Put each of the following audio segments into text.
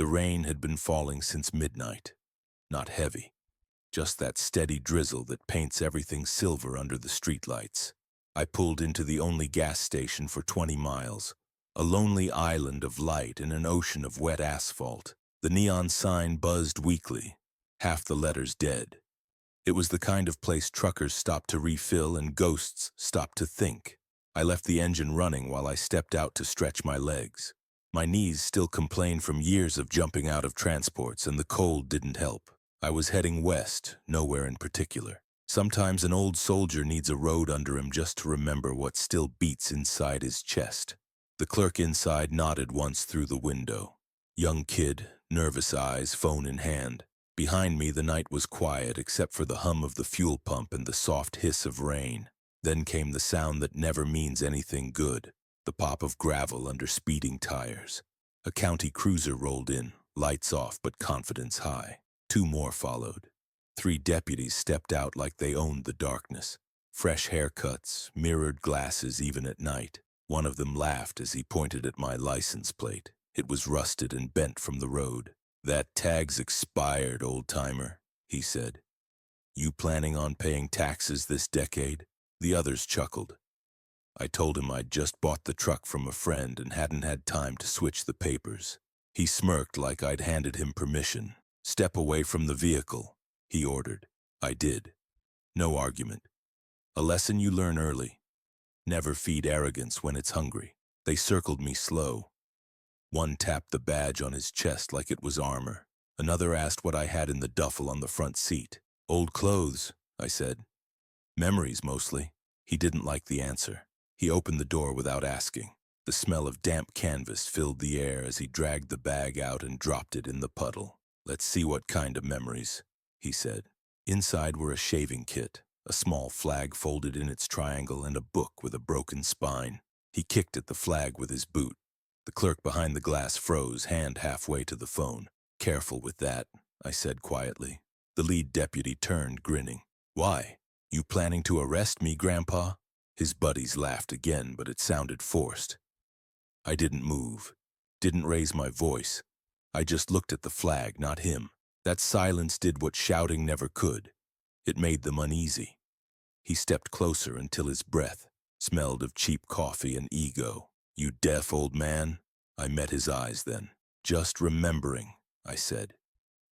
The rain had been falling since midnight. Not heavy, just that steady drizzle that paints everything silver under the streetlights. I pulled into the only gas station for 20 miles, a lonely island of light in an ocean of wet asphalt. The neon sign buzzed weakly, half the letters dead. It was the kind of place truckers stopped to refill and ghosts stopped to think. I left the engine running while I stepped out to stretch my legs. My knees still complained from years of jumping out of transports, and the cold didn't help. I was heading west, nowhere in particular. Sometimes an old soldier needs a road under him just to remember what still beats inside his chest. The clerk inside nodded once through the window. Young kid, nervous eyes, phone in hand. Behind me the night was quiet except for the hum of the fuel pump and the soft hiss of rain. Then came the sound that never means anything good, the pop of gravel under speeding tires. A county cruiser rolled in, lights off but confidence high. 2 more followed. 3 deputies stepped out like they owned the darkness. Fresh haircuts, mirrored glasses even at night. One of them laughed as he pointed at my license plate. It was rusted and bent from the road. "That tag's expired, old-timer," he said. "You planning on paying taxes this decade?" The others chuckled. I told him I'd just bought the truck from a friend and hadn't had time to switch the papers. He smirked like I'd handed him permission. "Step away from the vehicle," he ordered. I did. No argument. A lesson you learn early. Never feed arrogance when it's hungry. They circled me slow. One tapped the badge on his chest like it was armor. Another asked what I had in the duffel on the front seat. "Old clothes," I said. "Memories, mostly." He didn't like the answer. He opened the door without asking. The smell of damp canvas filled the air as he dragged the bag out and dropped it in the puddle. "Let's see what kind of memories," he said. Inside were a shaving kit, a small flag folded in its triangle, and a book with a broken spine. He kicked at the flag with his boot. The clerk behind the glass froze, hand halfway to the phone. "Careful with that," I said quietly. The lead deputy turned, grinning. "Why? You planning to arrest me, Grandpa?" His buddies laughed again, but it sounded forced. I didn't move, didn't raise my voice. I just looked at the flag, not him. That silence did what shouting never could. It made them uneasy. He stepped closer until his breath smelled of cheap coffee and ego. "You deaf, old man?" I met his eyes then. "Just remembering," I said.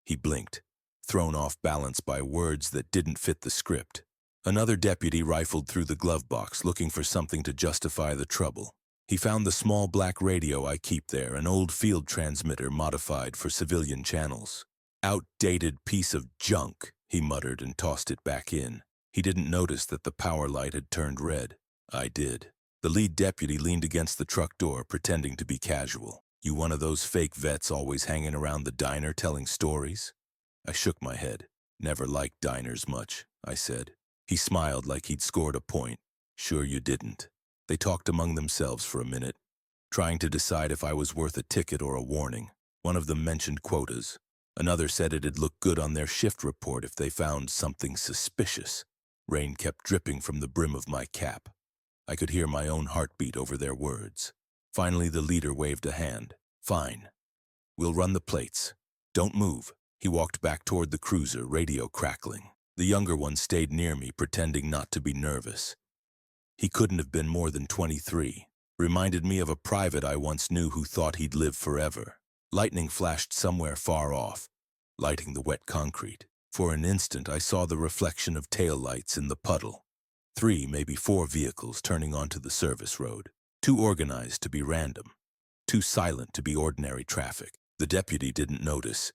He blinked, thrown off balance by words that didn't fit the script. Another deputy rifled through the glove box, looking for something to justify the trouble. He found the small black radio I keep there, an old field transmitter modified for civilian channels. "Outdated piece of junk," he muttered and tossed it back in. He didn't notice that the power light had turned red. I did. The lead deputy leaned against the truck door, pretending to be casual. "You one of those fake vets always hanging around the diner telling stories?" I shook my head. "Never liked diners much," I said. He smiled like he'd scored a point. "Sure you didn't." They talked among themselves for a minute, trying to decide if I was worth a ticket or a warning. One of them mentioned quotas. Another said it'd look good on their shift report if they found something suspicious. Rain kept dripping from the brim of my cap. I could hear my own heartbeat over their words. Finally, the leader waved a hand. "Fine. We'll run the plates. Don't move." He walked back toward the cruiser, radio crackling. The younger one stayed near me, pretending not to be nervous. He couldn't have been more than 23. Reminded me of a private I once knew who thought he'd live forever. Lightning flashed somewhere far off, lighting the wet concrete. For an instant, I saw the reflection of taillights in the puddle. 3, maybe 4 vehicles turning onto the service road. Too organized to be random. Too silent to be ordinary traffic. The deputy didn't notice.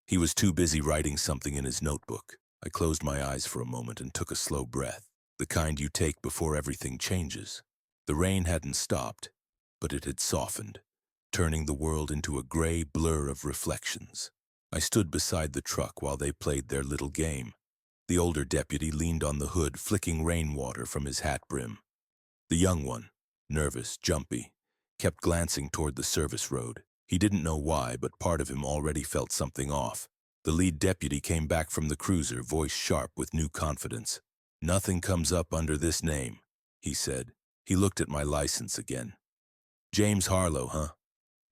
He was too busy writing something in his notebook. I closed my eyes for a moment and took a slow breath, the kind you take before everything changes. The rain hadn't stopped, but it had softened, turning the world into a gray blur of reflections. I stood beside the truck while they played their little game. The older deputy leaned on the hood, flicking rainwater from his hat brim. The young one, nervous, jumpy, kept glancing toward the service road. He didn't know why, but part of him already felt something off. The lead deputy came back from the cruiser, voice sharp with new confidence. "Nothing comes up under this name," he said. He looked at my license again. "James Harlow, huh?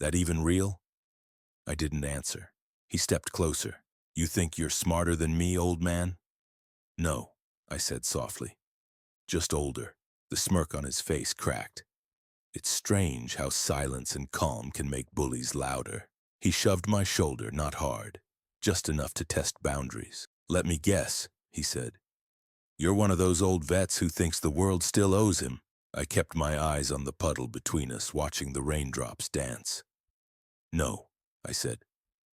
That even real?" I didn't answer. He stepped closer. You think you're smarter than me, old man? No, I said softly. Just older. The smirk on his face cracked. It's strange how silence and calm can make bullies louder. He shoved my shoulder, not hard, just enough to test boundaries. Let me guess, he said. You're one of those old vets who thinks the world still owes him. I kept my eyes on the puddle between us, watching the raindrops dance. No, I said.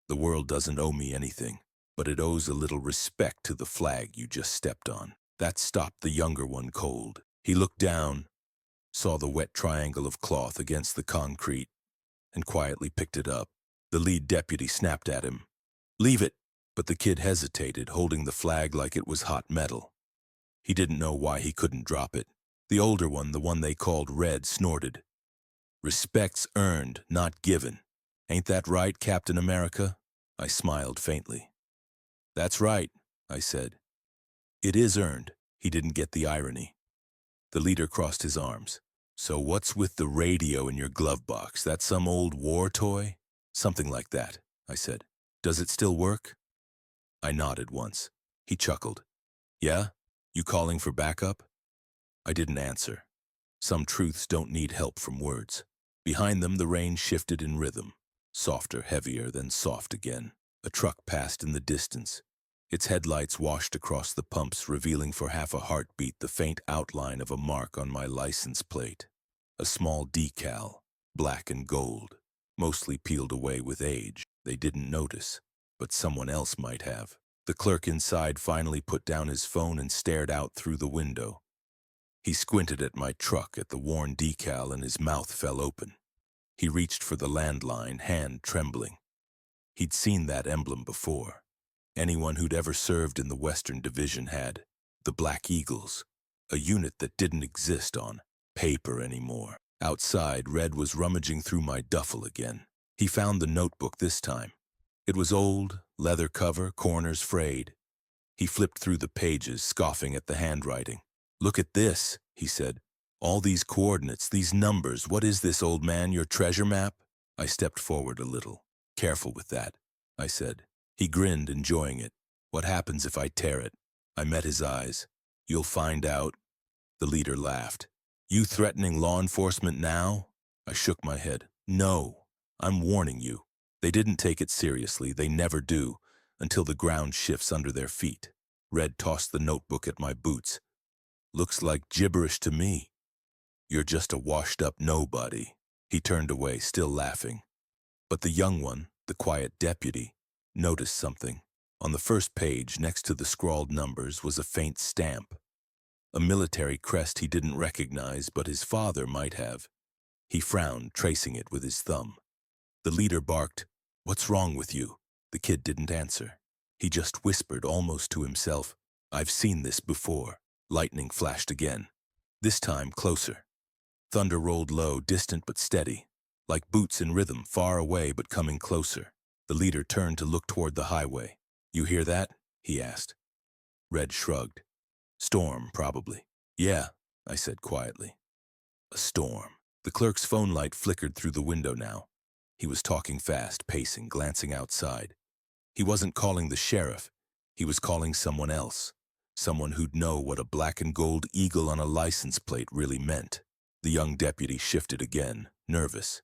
The world doesn't owe me anything, but it owes a little respect to the flag you just stepped on. That stopped the younger one cold. He looked down, saw the wet triangle of cloth against the concrete, and quietly picked it up. The lead deputy snapped at him. Leave it! But the kid hesitated, holding the flag like it was hot metal. He didn't know why he couldn't drop it. The older one, the one they called Red, snorted. Respect's earned, not given. Ain't that right, Captain America? I smiled faintly. That's right, I said. It is earned. He didn't get the irony. The leader crossed his arms. So what's with the radio in your glove box? That some old war toy? Something like that, I said. Does it still work? I nodded once. He chuckled. Yeah? You calling for backup? I didn't answer. Some truths don't need help from words. Behind them, the rain shifted in rhythm. Softer, heavier, then soft again. A truck passed in the distance. Its headlights washed across the pumps, revealing for half a heartbeat the faint outline of a mark on my license plate. A small decal, black and gold, mostly peeled away with age. They didn't notice, but someone else might have. The clerk inside finally put down his phone and stared out through the window. He squinted at my truck, at the worn decal, and his mouth fell open. He reached for the landline, hand trembling. He'd seen that emblem before. Anyone who'd ever served in the Western Division had. The Black Eagles, a unit that didn't exist on paper anymore. Outside, Red was rummaging through my duffel again. He found the notebook this time. It was old, leather cover, corners frayed. He flipped through the pages, scoffing at the handwriting. Look at this, he said. All these coordinates, these numbers, what is this, old man, your treasure map? I stepped forward a little. Careful with that, I said. He grinned, enjoying it. What happens if I tear it? I met his eyes. You'll find out. The leader laughed. You threatening law enforcement now? I shook my head. No, I'm warning you. They didn't take it seriously, they never do, until the ground shifts under their feet. Red tossed the notebook at my boots. Looks like gibberish to me. You're just a washed-up nobody. He turned away, still laughing. But the young one, the quiet deputy, noticed something. On the first page, next to the scrawled numbers, was a faint stamp. A military crest he didn't recognize, but his father might have. He frowned, tracing it with his thumb. The leader barked, "What's wrong with you?" The kid didn't answer. He just whispered, almost to himself, "I've seen this before." Lightning flashed again. This time closer. Thunder rolled low, distant but steady, like boots in rhythm, far away but coming closer. The leader turned to look toward the highway. You hear that? He asked. Red shrugged. Storm, probably. Yeah, I said quietly. A storm. The clerk's phone light flickered through the window now. He was talking fast, pacing, glancing outside. He wasn't calling the sheriff. He was calling someone else. Someone who'd know what a black and gold eagle on a license plate really meant. The young deputy shifted again, nervous.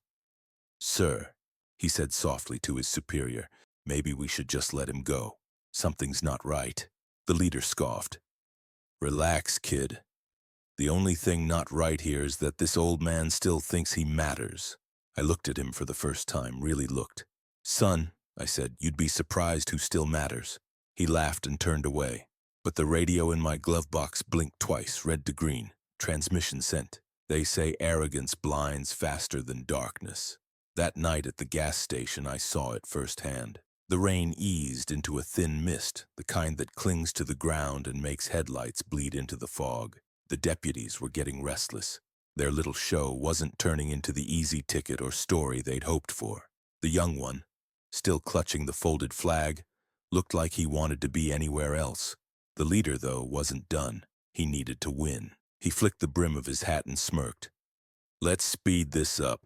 Sir, he said softly to his superior, maybe we should just let him go. Something's not right. The leader scoffed. Relax, kid. The only thing not right here is that this old man still thinks he matters. I looked at him for the first time, really looked. Son, I said, you'd be surprised who still matters. He laughed and turned away. But the radio in my glove box blinked twice, red to green. Transmission sent. They say arrogance blinds faster than darkness. That night at the gas station, I saw it firsthand. The rain eased into a thin mist, the kind that clings to the ground and makes headlights bleed into the fog. The deputies were getting restless. Their little show wasn't turning into the easy ticket or story they'd hoped for. The young one, still clutching the folded flag, looked like he wanted to be anywhere else. The leader, though, wasn't done. He needed to win. He flicked the brim of his hat and smirked. Let's speed this up.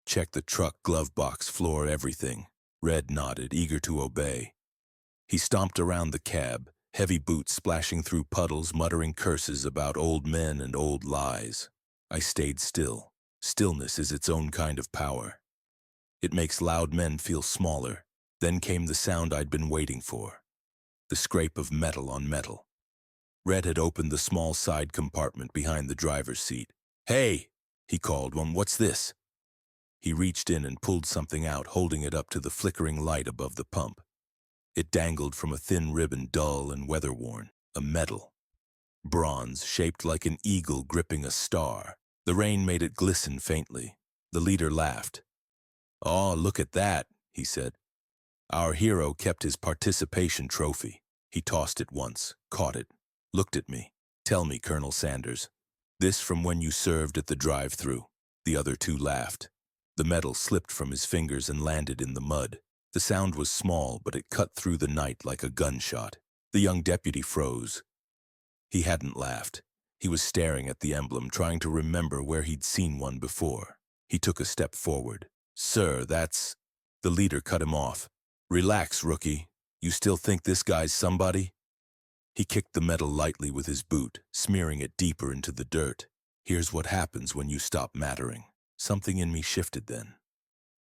Check the truck, glove box, floor, everything. Red nodded, eager to obey. He stomped around the cab, heavy boots splashing through puddles, muttering curses about old men and old lies. I stayed still. Stillness is its own kind of power. It makes loud men feel smaller. Then came the sound I'd been waiting for. The scrape of metal on metal. Red had opened the small side compartment behind the driver's seat. "Hey!" he called. "What's this?" He reached in and pulled something out, holding it up to the flickering light above the pump. It dangled from a thin ribbon, dull and weather-worn. A medal. Bronze, shaped like an eagle gripping a star. The rain made it glisten faintly. The leader laughed. "Oh, look at that," he said. Our hero kept his participation trophy. He tossed it once, caught it, looked at me. "Tell me, Colonel Sanders, this from when you served at the drive-thru." The other two laughed. The medal slipped from his fingers and landed in the mud. The sound was small, but it cut through the night like a gunshot. The young deputy froze. He hadn't laughed. He was staring at the emblem, trying to remember where he'd seen one before. He took a step forward. "Sir, that's—" The leader cut him off. "Relax, rookie. You still think this guy's somebody?" He kicked the medal lightly with his boot, smearing it deeper into the dirt. "Here's what happens when you stop mattering." Something in me shifted then.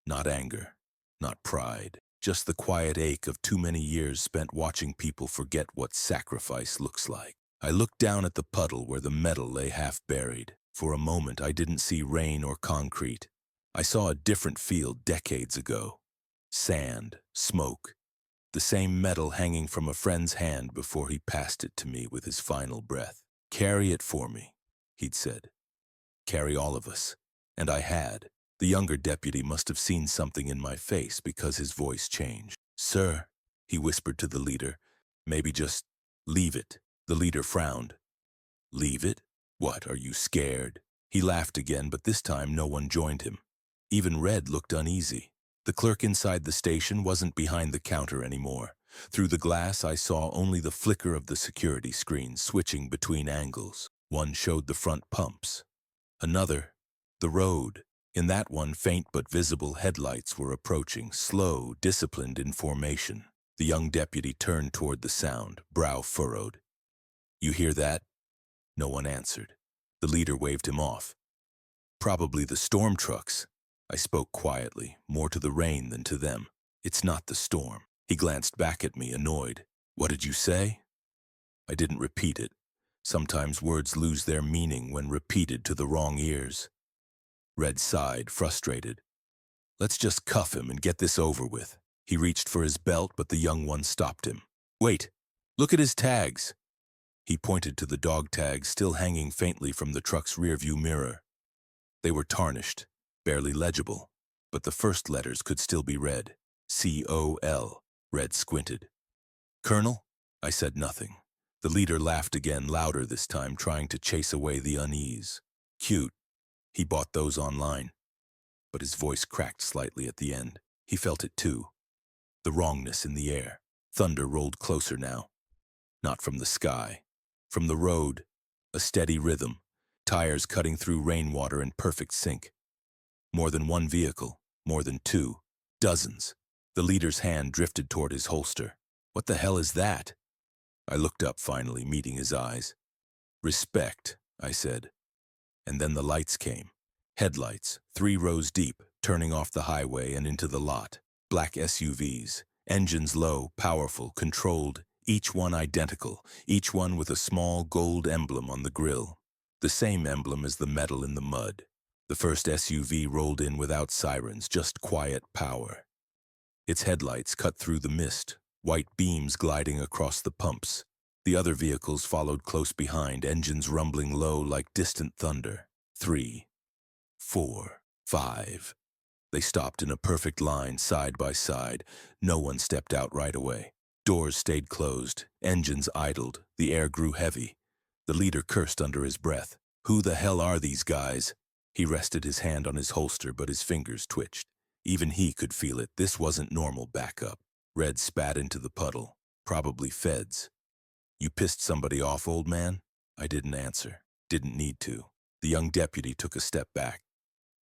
Not anger, not pride, just the quiet ache of too many years spent watching people forget what sacrifice looks like. I looked down at the puddle where the medal lay half buried. For a moment, I didn't see rain or concrete. I saw a different field decades ago. Sand, smoke, the same medal hanging from a friend's hand before he passed it to me with his final breath. "Carry it for me," he'd said. "Carry all of us." And I had. The younger deputy must have seen something in my face because his voice changed. "Sir," he whispered to the leader, "maybe just leave it." The leader frowned. "Leave it? What, are you scared?" He laughed again, but this time no one joined him. Even Red looked uneasy. The clerk inside the station wasn't behind the counter anymore. Through the glass, I saw only the flicker of the security screen switching between angles. One showed the front pumps. Another, the road. In that one, faint but visible headlights were approaching, slow, disciplined in formation. The young deputy turned toward the sound, brow furrowed. "You hear that?" No one answered. The leader waved him off. "Probably the storm trucks." I spoke quietly, more to the rain than to them. "It's not the storm." He glanced back at me, annoyed. "What did you say?" I didn't repeat it. Sometimes words lose their meaning when repeated to the wrong ears. Red sighed, frustrated. "Let's just cuff him and get this over with." He reached for his belt, but the young one stopped him. "Wait, look at his tags." He pointed to the dog tags still hanging faintly from the truck's rearview mirror. They were tarnished, barely legible, but the first letters could still be read. C-O-L. Red squinted. "Colonel?" I said nothing. The leader laughed again, louder this time, trying to chase away the unease. "Cute. He bought those online." But his voice cracked slightly at the end. He felt it too. The wrongness in the air. Thunder rolled closer now. Not from the sky. From the road. A steady rhythm. Tires cutting through rainwater in perfect sync. More than one vehicle. More than two. Dozens. The leader's hand drifted toward his holster. "What the hell is that?" I looked up finally, meeting his eyes. "Respect," I said. And then the lights came. Headlights, 3 rows deep, turning off the highway and into the lot. Black SUVs, engines low, powerful, controlled, each one identical, each one with a small gold emblem on the grille. The same emblem as the medal in the mud. The first SUV rolled in without sirens, just quiet power. Its headlights cut through the mist, white beams gliding across the pumps. The other vehicles followed close behind, engines rumbling low like distant thunder. 3, 4, 5. They stopped in a perfect line, side by side. No one stepped out right away. Doors stayed closed, engines idled, the air grew heavy. The leader cursed under his breath. "Who the hell are these guys?" He rested his hand on his holster, but his fingers twitched. Even he could feel it. This wasn't normal backup. Red spat into the puddle. "Probably feds." "You pissed somebody off, old man?" I didn't answer. Didn't need to. The young deputy took a step back.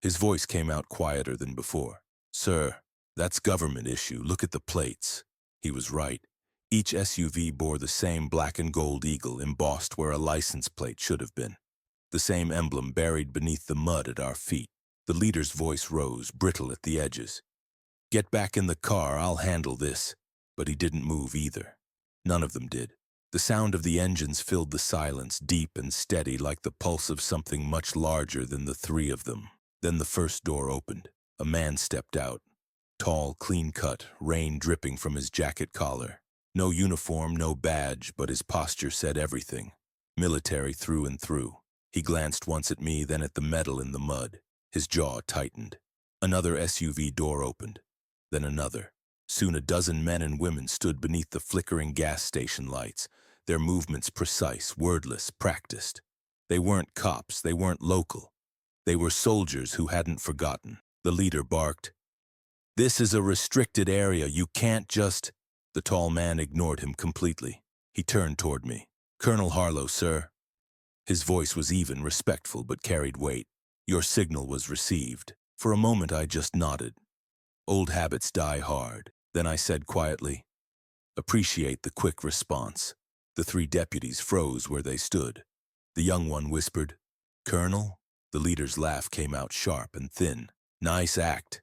His voice came out quieter than before. "Sir, That's government issue. Look at the plates. He was right. Each SUV bore the same black and gold eagle embossed where a license plate should have been. The same emblem buried beneath the mud at our feet. The leader's voice rose, brittle at the edges. Get back in the car, I'll handle this. But he didn't move either. None of them did. The sound of the engines filled the silence, deep and steady like the pulse of something much larger than the three of them. Then the first door opened. A man stepped out. Tall, clean-cut, rain dripping from his jacket collar. No uniform, no badge, but his posture said everything. Military through and through. He glanced once at me, then at the metal in the mud. His jaw tightened. Another SUV door opened. Then another. Soon a dozen men and women stood beneath the flickering gas station lights, their movements precise, wordless, practiced. They weren't cops, they weren't local. They were soldiers who hadn't forgotten. The leader barked, "This is a restricted area, you can't just—" The tall man ignored him completely. He turned toward me. "Colonel Harlow, sir." His voice was even, respectful, but carried weight. "Your signal was received." For a moment I just nodded. Old habits die hard. Then I said quietly, "Appreciate the quick response." The three deputies froze where they stood. The young one whispered, "Colonel?" The leader's laugh came out sharp and thin. "Nice act.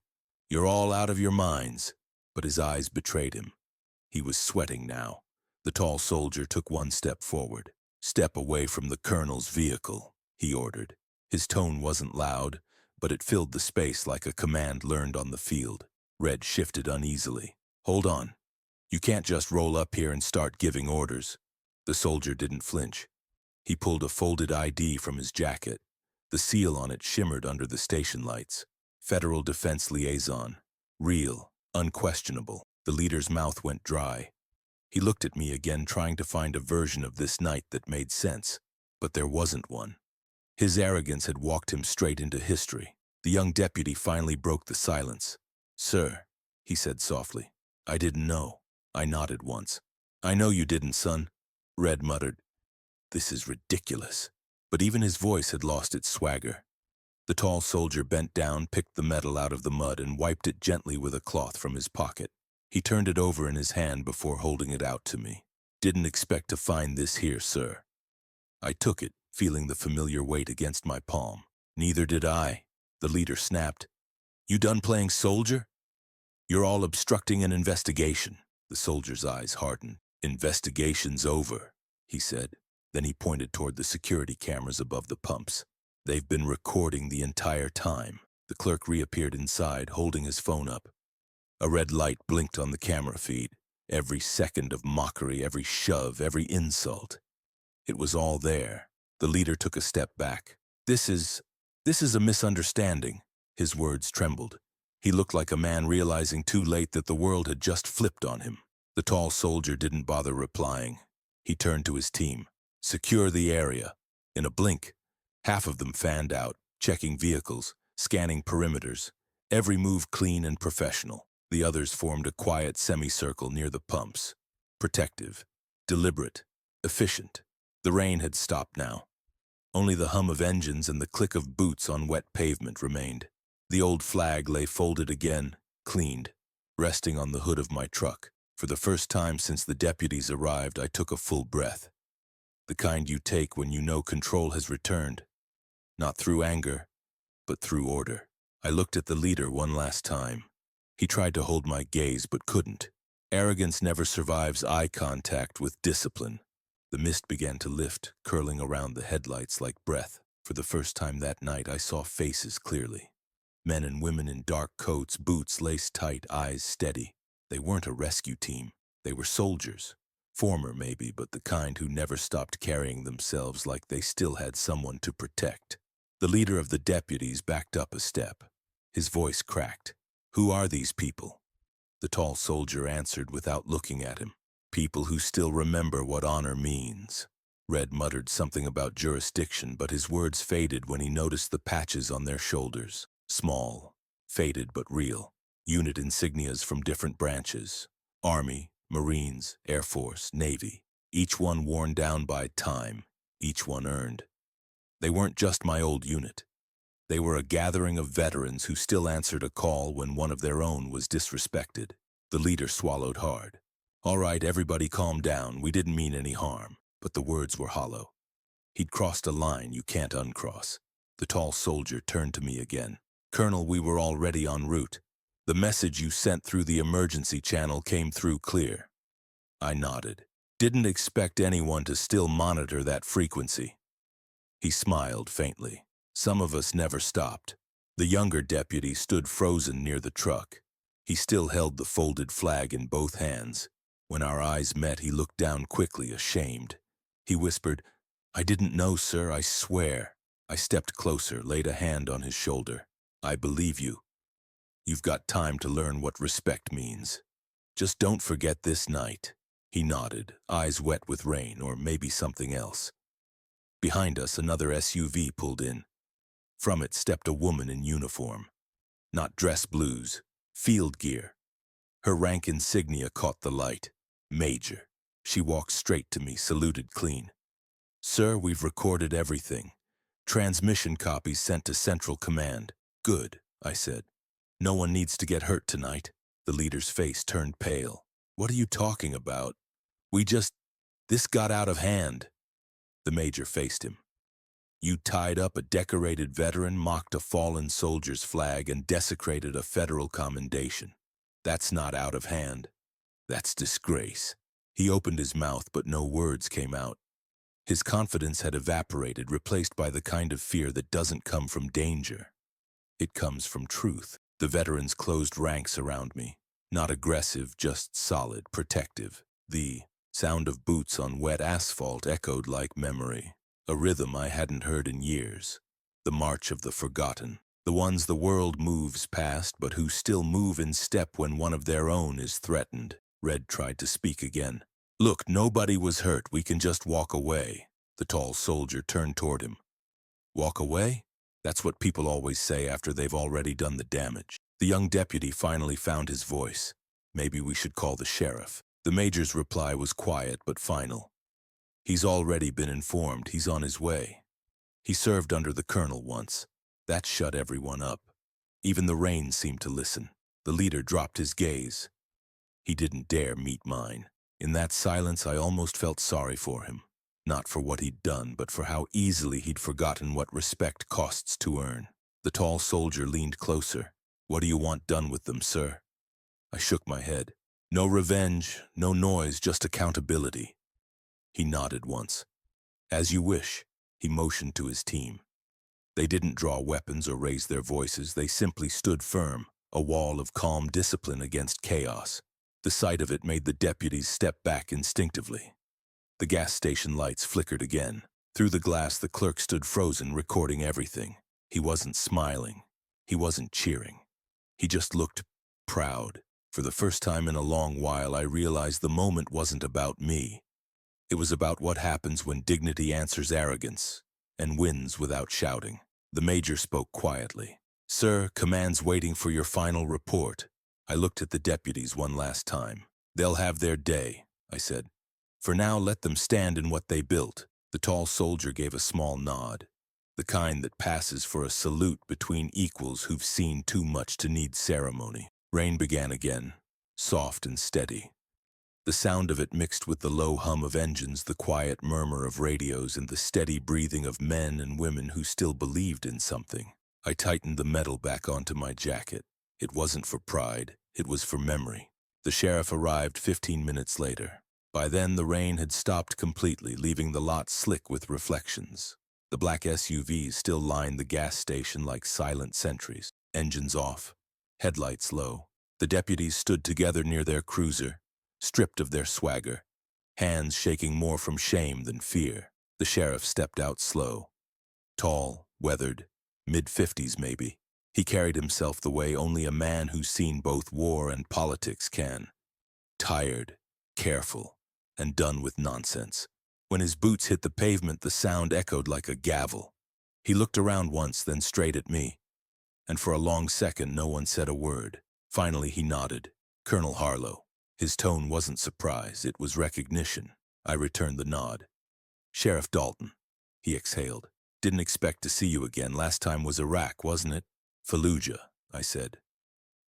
You're all out of your minds." But his eyes betrayed him. He was sweating now. The tall soldier took one step forward. "Step away from the colonel's vehicle," he ordered. His tone wasn't loud, but it filled the space like a command learned on the field. Red shifted uneasily. "Hold on. You can't just roll up here and start giving orders." The soldier didn't flinch. He pulled a folded ID from his jacket. The seal on it shimmered under the station lights. Federal Defense Liaison. Real, unquestionable. The leader's mouth went dry. He looked at me again, trying to find a version of this night that made sense, but there wasn't one. His arrogance had walked him straight into history. The young deputy finally broke the silence. "Sir," he said softly, "I didn't know." I nodded once. "I know you didn't, son," Red muttered. "This is ridiculous." But even his voice had lost its swagger. The tall soldier bent down, picked the metal out of the mud, and wiped it gently with a cloth from his pocket. He turned it over in his hand before holding it out to me. "Didn't expect to find this here, sir." I took it, feeling the familiar weight against my palm. "Neither did I." The leader snapped. "You done playing soldier? You're all obstructing an investigation." The soldier's eyes hardened. "Investigation's over," he said. Then he pointed toward the security cameras above the pumps. "They've been recording the entire time." The clerk reappeared inside, holding his phone up. A red light blinked on the camera feed. Every second of mockery, every shove, every insult. It was all there. The leader took a step back. This is a misunderstanding." His words trembled. He looked like a man realizing too late that the world had just flipped on him. The tall soldier didn't bother replying. He turned to his team. "Secure the area." In a blink, half of them fanned out, checking vehicles, scanning perimeters, every move clean and professional. The others formed a quiet semicircle near the pumps. Protective, deliberate, efficient. The rain had stopped now. Only the hum of engines and the click of boots on wet pavement remained. The old flag lay folded again, cleaned, resting on the hood of my truck. For the first time since the deputies arrived, I took a full breath. The kind you take when you know control has returned. Not through anger, but through order. I looked at the leader one last time. He tried to hold my gaze, but couldn't. Arrogance never survives eye contact with discipline. The mist began to lift, curling around the headlights like breath. For the first time that night, I saw faces clearly. Men and women in dark coats, boots laced tight, eyes steady. They weren't a rescue team. They were soldiers. Former, maybe, but the kind who never stopped carrying themselves like they still had someone to protect. The leader of the deputies backed up a step. His voice cracked. "Who are these people?" The tall soldier answered without looking at him. "People who still remember what honor means." Red muttered something about jurisdiction, but his words faded when he noticed the patches on their shoulders. Small, faded but real. Unit insignias from different branches. Army, Marines, Air Force, Navy. Each one worn down by time, each one earned. They weren't just my old unit. They were a gathering of veterans who still answered a call when one of their own was disrespected. The leader swallowed hard. "All right, everybody calm down. We didn't mean any harm." But the words were hollow. He'd crossed a line you can't uncross. The tall soldier turned to me again. "Colonel, we were already en route. The message you sent through the emergency channel came through clear." I nodded. "Didn't expect anyone to still monitor that frequency." He smiled faintly. "Some of us never stopped." The younger deputy stood frozen near the truck. He still held the folded flag in both hands. When our eyes met, he looked down quickly, ashamed. He whispered, "I didn't know, sir, I swear." I stepped closer, laid a hand on his shoulder. "I believe you. You've got time to learn what respect means. Just don't forget this night." He nodded, eyes wet with rain, or maybe something else. Behind us, another SUV pulled in. From it stepped a woman in uniform. Not dress blues, field gear. Her rank insignia caught the light. Major. She walked straight to me, saluted clean. "Sir, we've recorded everything. Transmission copies sent to Central Command." "Good," I said. "No one needs to get hurt tonight." The leader's face turned pale. "What are you talking about? This got out of hand." The major faced him. "You tied up a decorated veteran, mocked a fallen soldier's flag, and desecrated a federal commendation. That's not out of hand. That's disgrace." He opened his mouth, but no words came out. His confidence had evaporated, replaced by the kind of fear that doesn't come from danger. It comes from truth. The veterans closed ranks around me. Not aggressive, just solid, protective. The sound of boots on wet asphalt echoed like memory. A rhythm I hadn't heard in years. The march of the forgotten. The ones the world moves past, but who still move in step when one of their own is threatened. Red tried to speak again. "Look, nobody was hurt. We can just walk away." The tall soldier turned toward him. "Walk away?" That's what people always say after they've already done the damage. The young deputy finally found his voice. "Maybe we should call the sheriff." The major's reply was quiet but final. "He's already been informed. He's on his way. He served under the colonel once." That shut everyone up. Even the rain seemed to listen. The leader dropped his gaze. He didn't dare meet mine. In that silence, I almost felt sorry for him. Not for what he'd done, but for how easily he'd forgotten what respect costs to earn. The tall soldier leaned closer. "What do you want done with them, sir?" I shook my head. "No revenge, no noise, just accountability." He nodded once. "As you wish." He motioned to his team. They didn't draw weapons or raise their voices. They simply stood firm, a wall of calm discipline against chaos. The sight of it made the deputies step back instinctively. The gas station lights flickered again. Through the glass, the clerk stood frozen, recording everything. He wasn't smiling. He wasn't cheering. He just looked proud. For the first time in a long while, I realized the moment wasn't about me. It was about what happens when dignity answers arrogance and wins without shouting. The major spoke quietly. "Sir, command's waiting for your final report." I looked at the deputies one last time. "They'll have their day," I said. "For now, let them stand in what they built." The tall soldier gave a small nod, the kind that passes for a salute between equals who've seen too much to need ceremony. Rain began again, soft and steady. The sound of it mixed with the low hum of engines, the quiet murmur of radios, and the steady breathing of men and women who still believed in something. I tightened the metal back onto my jacket. It wasn't for pride, it was for memory. The sheriff arrived 15 minutes later. By then, the rain had stopped completely, leaving the lot slick with reflections. The black SUVs still lined the gas station like silent sentries, engines off, headlights low. The deputies stood together near their cruiser, stripped of their swagger, hands shaking more from shame than fear. The sheriff stepped out slow. Tall, weathered, mid-50s maybe. He carried himself the way only a man who's seen both war and politics can. Tired, careful, and done with nonsense. When his boots hit the pavement, the sound echoed like a gavel. He looked around once, then straight at me. And for a long second, no one said a word. Finally, he nodded. "Colonel Harlow." His tone wasn't surprise, it was recognition. I returned the nod. "Sheriff Dalton." He exhaled. Didn't expect to see you again. Last time was Iraq, wasn't it? Fallujah, I said.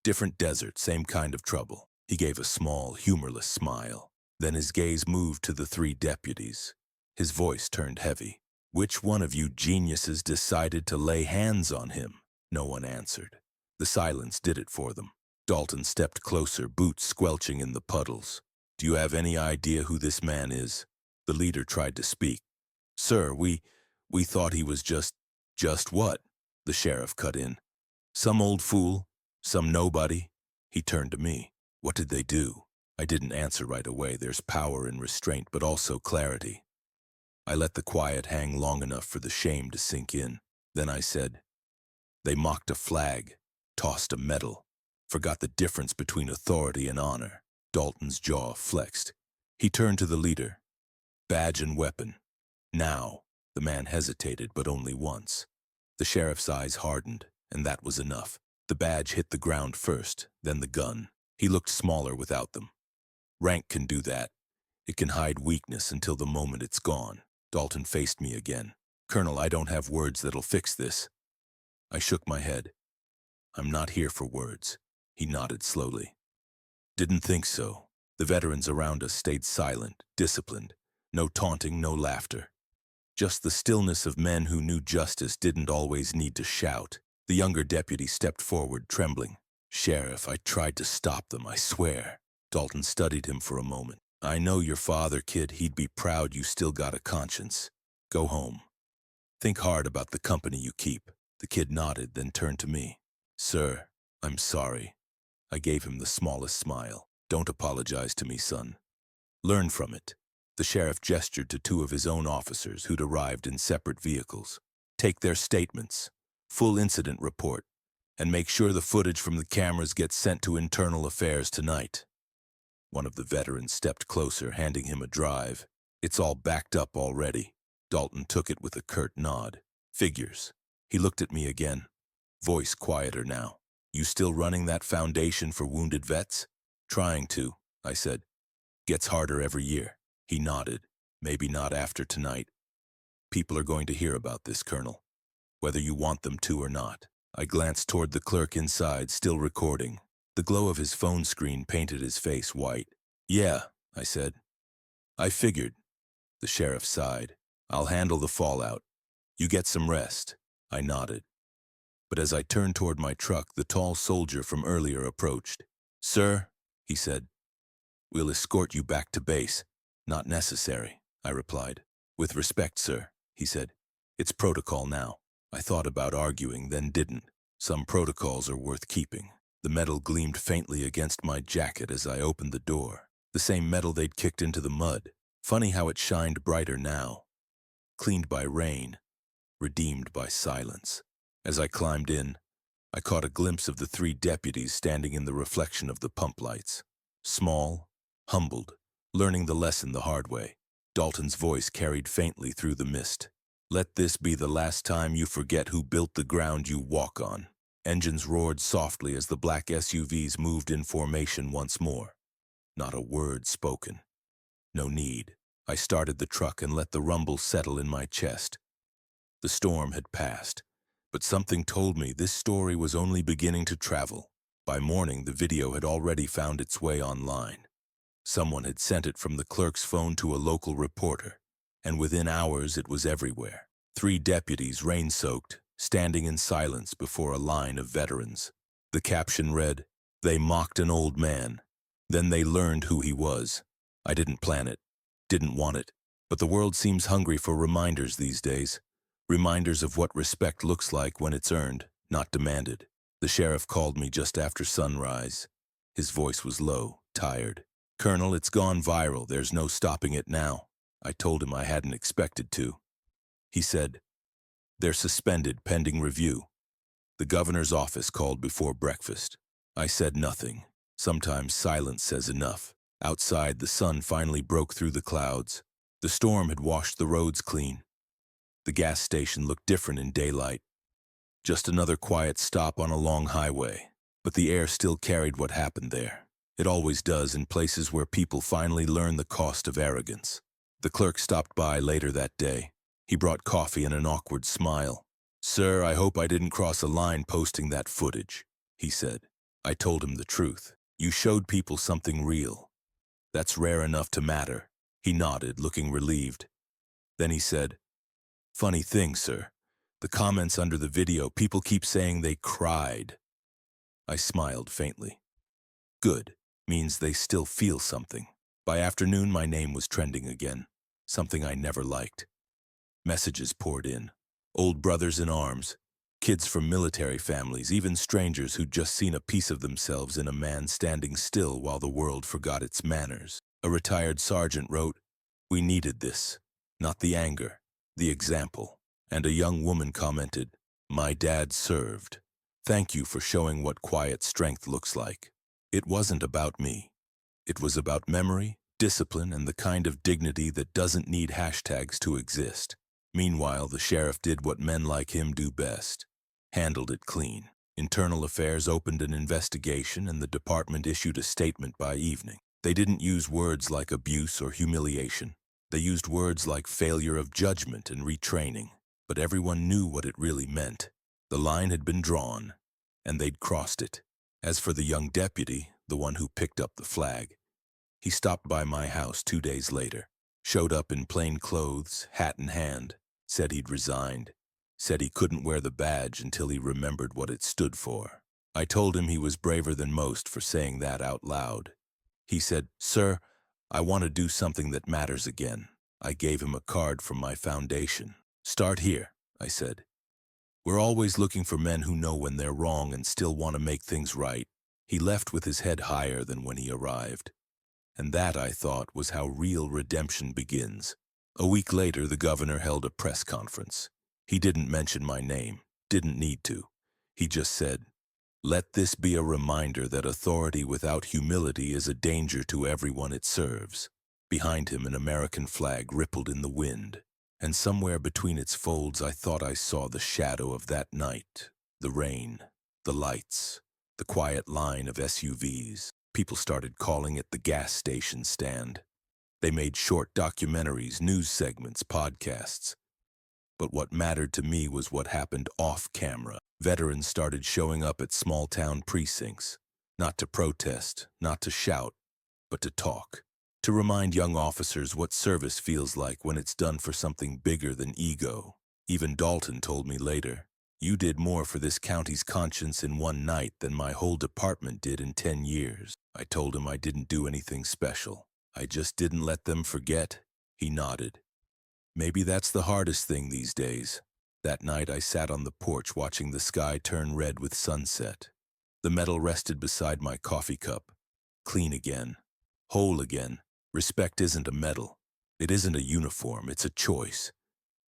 Different desert, same kind of trouble. He gave a small, humorless smile. Then his gaze moved to the three deputies. His voice turned heavy. Which one of you geniuses decided to lay hands on him? No one answered. The silence did it for them. Dalton stepped closer, boots squelching in the puddles. Do you have any idea who this man is? The leader tried to speak. Sir, we thought he was just what? The sheriff cut in. Some old fool? Some nobody? He turned to me. What did they do? I didn't answer right away. There's power in restraint, but also clarity. I let the quiet hang long enough for the shame to sink in. Then I said, they mocked a flag, tossed a medal, forgot the difference between authority and honor. Dalton's jaw flexed. He turned to the leader. Badge and weapon. Now. The man hesitated, but only once. The sheriff's eyes hardened, and that was enough. The badge hit the ground first, then the gun. He looked smaller without them. Rank can do that. It can hide weakness until the moment it's gone. Dalton faced me again. Colonel, I don't have words that'll fix this. I shook my head. I'm not here for words. He nodded slowly. Didn't think so. The veterans around us stayed silent, disciplined. No taunting, no laughter. Just the stillness of men who knew justice didn't always need to shout. The younger deputy stepped forward, trembling. Sheriff, I tried to stop them, I swear. Dalton studied him for a moment. I know your father, kid. He'd be proud you still got a conscience. Go home. Think hard about the company you keep. The kid nodded, then turned to me. Sir, I'm sorry. I gave him the smallest smile. Don't apologize to me, son. Learn from it. The sheriff gestured to two of his own officers who'd arrived in separate vehicles. Take their statements, full incident report, and make sure the footage from the cameras gets sent to Internal Affairs tonight. One of the veterans stepped closer, handing him a drive. It's all backed up already. Dalton took it with a curt nod. Figures. He looked at me again. Voice quieter now. You still running that foundation for wounded vets? Trying to, I said. Gets harder every year. He nodded. Maybe not after tonight. People are going to hear about this, Colonel, whether you want them to or not. I glanced toward the clerk inside, still recording. The glow of his phone screen painted his face white. Yeah, I said. I figured. The sheriff sighed. I'll handle the fallout. You get some rest. I nodded. But as I turned toward my truck, the tall soldier from earlier approached. Sir, he said, we'll escort you back to base. Not necessary, I replied. With respect, sir, he said. It's protocol now. I thought about arguing, then didn't. Some protocols are worth keeping. The metal gleamed faintly against my jacket as I opened the door. The same metal they'd kicked into the mud. Funny how it shined brighter now. Cleaned by rain, redeemed by silence. As I climbed in, I caught a glimpse of the three deputies standing in the reflection of the pump lights. Small, humbled, learning the lesson the hard way. Dalton's voice carried faintly through the mist. Let this be the last time you forget who built the ground you walk on. Engines roared softly as the black SUVs moved in formation once more. Not a word spoken. No need. I started the truck and let the rumble settle in my chest. The storm had passed, but something told me this story was only beginning to travel. By morning, the video had already found its way online. Someone had sent it from the clerk's phone to a local reporter, and within hours it was everywhere. Three deputies, rain-soaked, standing in silence before a line of veterans. The caption read, "They mocked an old man. Then they learned who he was. I didn't plan it, didn't want it, but the world seems hungry for reminders these days. Reminders of what respect looks like when it's earned, not demanded." The sheriff called me just after sunrise. His voice was low, tired. "Colonel, it's gone viral. There's no stopping it now." I told him I hadn't expected to. He said, "They're suspended pending review. The governor's office called before breakfast." I said nothing. Sometimes silence says enough. Outside, the sun finally broke through the clouds. The storm had washed the roads clean. The gas station looked different in daylight. Just another quiet stop on a long highway. But the air still carried what happened there. It always does in places where people finally learn the cost of arrogance. The clerk stopped by later that day. He brought coffee and an awkward smile. "Sir, I hope I didn't cross a line posting that footage," he said. I told him the truth. "You showed people something real. That's rare enough to matter." He nodded, looking relieved. Then he said, "Funny thing, sir. The comments under the video, people keep saying they cried." I smiled faintly. Good. Means they still feel something. By afternoon, my name was trending again. Something I never liked. Messages poured in. Old brothers in arms, kids from military families, even strangers who'd just seen a piece of themselves in a man standing still while the world forgot its manners. A retired sergeant wrote, "We needed this. Not the anger, the example." And a young woman commented, "My dad served. Thank you for showing what quiet strength looks like." It wasn't about me. It was about memory, discipline, and the kind of dignity that doesn't need hashtags to exist. Meanwhile, the sheriff did what men like him do best. Handled it clean. Internal Affairs opened an investigation and the department issued a statement by evening. They didn't use words like abuse or humiliation. They used words like failure of judgment and retraining. But everyone knew what it really meant. The line had been drawn, and they'd crossed it. As for the young deputy, the one who picked up the flag, he stopped by my house 2 days later. Showed up in plain clothes, hat in hand, said he'd resigned, said he couldn't wear the badge until he remembered what it stood for. I told him he was braver than most for saying that out loud. He said, "Sir, I want to do something that matters again." I gave him a card from my foundation. "Start here," I said. "We're always looking for men who know when they're wrong and still want to make things right." He left with his head higher than when he arrived. And that, I thought, was how real redemption begins. A week later, the governor held a press conference. He didn't mention my name, didn't need to. He just said, "Let this be a reminder that authority without humility is a danger to everyone it serves." Behind him, an American flag rippled in the wind, and somewhere between its folds I thought I saw the shadow of that night, the rain, the lights, the quiet line of SUVs. People started calling it the gas station stand. They made short documentaries, news segments, podcasts. But what mattered to me was what happened off camera. Veterans started showing up at small-town precincts, not to protest, not to shout, but to talk. To remind young officers what service feels like when it's done for something bigger than ego. Even Dalton told me later, "You did more for this county's conscience in one night than my whole department did in 10 years. I told him I didn't do anything special. I just didn't let them forget. He nodded. Maybe that's the hardest thing these days. That night I sat on the porch watching the sky turn red with sunset. The medal rested beside my coffee cup. Clean again. Whole again. Respect isn't a medal. It isn't a uniform, it's a choice.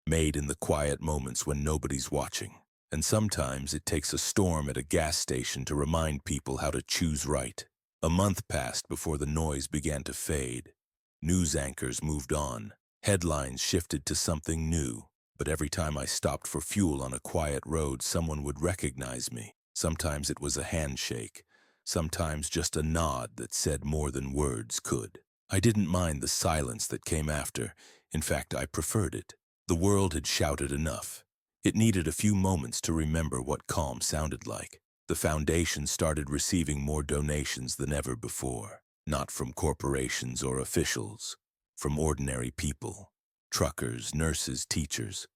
Made in the quiet moments when nobody's watching. And sometimes it takes a storm at a gas station to remind people how to choose right. A month passed before the noise began to fade. News anchors moved on. Headlines shifted to something new. But every time I stopped for fuel on a quiet road, someone would recognize me. Sometimes it was a handshake. Sometimes just a nod that said more than words could. I didn't mind the silence that came after. In fact, I preferred it. The world had shouted enough. It needed a few moments to remember what calm sounded like. The foundation started receiving more donations than ever before. Not from corporations or officials. From ordinary people. Truckers, nurses, teachers.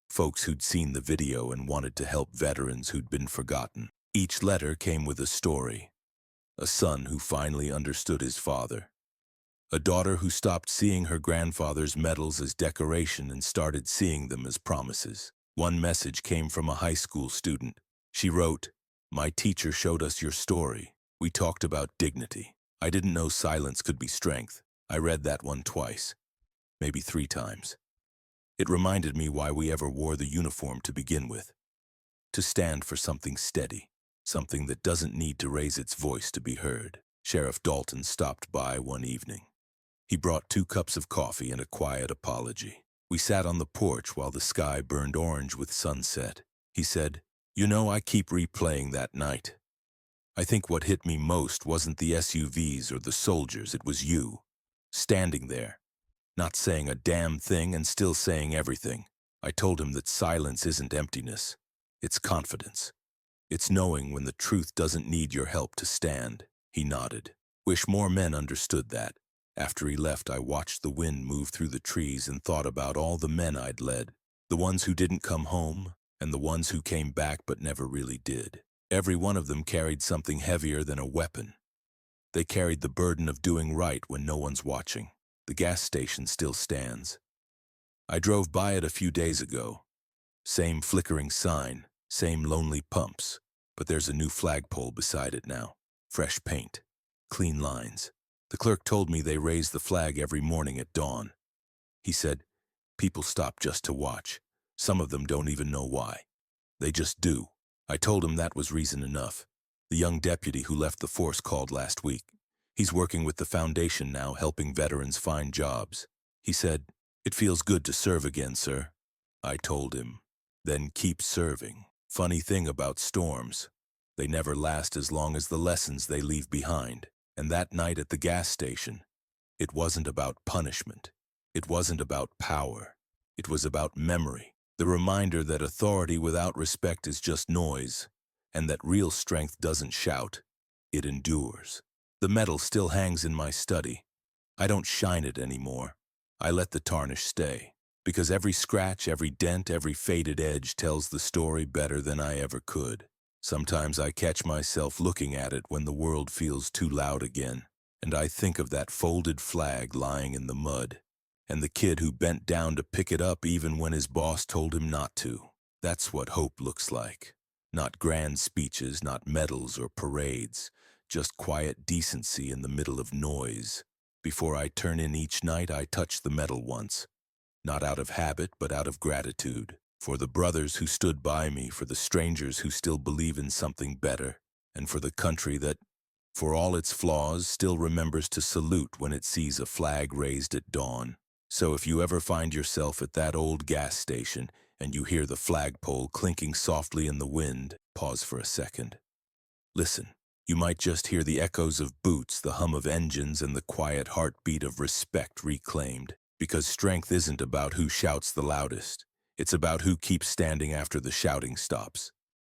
Folks who'd seen the video and wanted to help veterans who'd been forgotten. Each letter came with a story. A son who finally understood his father. A daughter who stopped seeing her grandfather's medals as decoration and started seeing them as promises. One message came from a high school student. She wrote, "My teacher showed us your story. We talked about dignity. I didn't know silence could be strength." I read that one twice, maybe 3 times. It reminded me why we ever wore the uniform to begin with. To stand for something steady, something that doesn't need to raise its voice to be heard. Sheriff Dalton stopped by one evening. He brought 2 cups of coffee and a quiet apology. We sat on the porch while the sky burned orange with sunset. He said, "You know, I keep replaying that night. I think what hit me most wasn't the SUVs or the soldiers, it was you. Standing there, not saying a damn thing and still saying everything. I told him that silence isn't emptiness, it's confidence. It's knowing when the truth doesn't need your help to stand. He nodded. Wish more men understood that. After he left, I watched the wind move through the trees and thought about all the men I'd led. The ones who didn't come home, and the ones who came back but never really did. Every one of them carried something heavier than a weapon. They carried the burden of doing right when no one's watching. The gas station still stands. I drove by it a few days ago. Same flickering sign, same lonely pumps, but there's a new flagpole beside it now. Fresh paint, clean lines. The clerk told me they raise the flag every morning at dawn. He said, people stop just to watch. Some of them don't even know why. They just do. I told him that was reason enough. The young deputy who left the force called last week. He's working with the foundation now, helping veterans find jobs. He said, it feels good to serve again, sir. I told him, then keep serving. Funny thing about storms, they never last as long as the lessons they leave behind. And that night at the gas station, it wasn't about punishment. It wasn't about power. It was about memory. The reminder that authority without respect is just noise, and that real strength doesn't shout, it endures. The medal still hangs in my study. I don't shine it anymore. I let the tarnish stay, because every scratch, every dent, every faded edge tells the story better than I ever could. Sometimes I catch myself looking at it when the world feels too loud again, and I think of that folded flag lying in the mud, and the kid who bent down to pick it up even when his boss told him not to. That's what hope looks like. Not grand speeches, not medals or parades, just quiet decency in the middle of noise. Before I turn in each night, I touch the medal once. Not out of habit, but out of gratitude. For the brothers who stood by me, for the strangers who still believe in something better, and for the country that, for all its flaws, still remembers to salute when it sees a flag raised at dawn. So if you ever find yourself at that old gas station and you hear the flagpole clinking softly in the wind, pause for a second. Listen. You might just hear the echoes of boots, the hum of engines, and the quiet heartbeat of respect reclaimed. Because strength isn't about who shouts the loudest. It's about who keeps standing after the shouting stops.